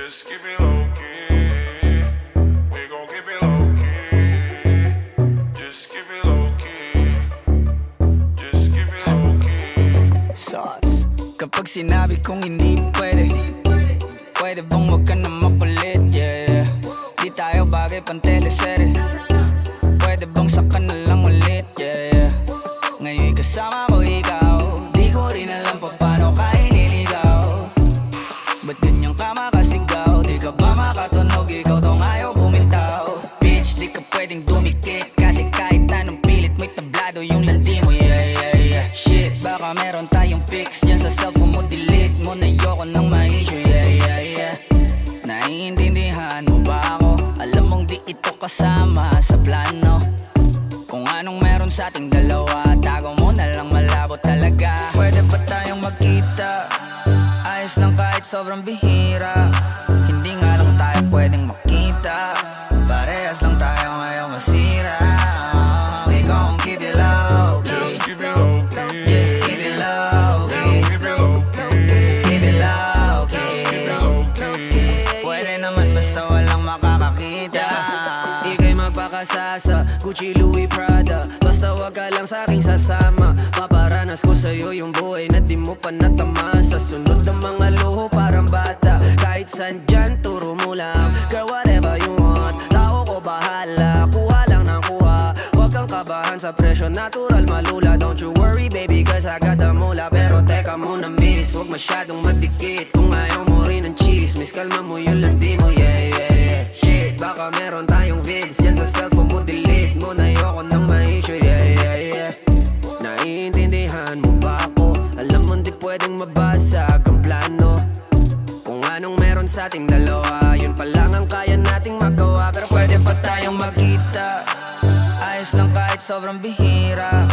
Just keep it low key. We gon' keep it low key. Just keep it low key. Just keep it low key. Sauce. Kapag sinabi kong hindi pwede, pwede bang wag ka na makulit, yeah. Di tayo bagay pang teleserye, pwede bang saka na lang ulit, yeah. Ngayon kasama ko ikaw, di ko rin alam pa paano ka iniligaw. Ba't ganyan ka makasigaw? Di ka ba makatunog? Ikaw tong ayaw bumitaw. Bitch, di ka pwedeng dumikit, kasi kahit anong pilit mo'y tablado yung landi mo, yeah, yeah, yeah. Shit, baka meron tayong pics yan sa cellphone mo, delete mo na yoko ng ma-issue, yeah, yeah, yeah. Naiintindihan mo ba ako? Alam mong di ito kasama sa plano. Kung anong meron sa ating dalawa, tago mo na lang, malabo talaga. Pwede ba tayong magkita? Ayos lang kahit sobrang bihira. Hindi nga lang tayo pwedeng makita, parehas lang tayo ngayon masira. We gon' keep it low key. Just keep it low key. Just keep it low key. Keep it low key. Keep it low key. Keep it low key. Pwede naman basta walang makakakita. Ika'y magpakasasa, Gucci, Louis, Prada. Basta wag ka lang sa'king sasama. Maparanas ko sa'yo yung buhay na di mo pa natamasa. Sunod ng mga luho parang bata. Kahit saan dyan, turo mo lang. Girl, whatever you want, tao ko bahala. Kuha lang ng kuha, wag kang kabahan sa presyo. Natural malula, don't you worry baby, cause I got the mula. Pero teka muna miss, wag masyadong madikit. Kung ayaw mo rin ng chismis, kalma mo yung landi mo, yeah, yeah, yeah. Shit, baka meron tayong vids yan sa cellphone mo, delete mo na yoko ng ma-issue, yeah, yeah, yeah. Naiintindihan mo ba ako? Alam mo di pwedeng mabasag ang plano. Kung anong meron sa ating dalawa, yun pa lang ang kaya nating magawa. Pero pwede pa tayong magkita? Ayos lang kahit sobrang bihira.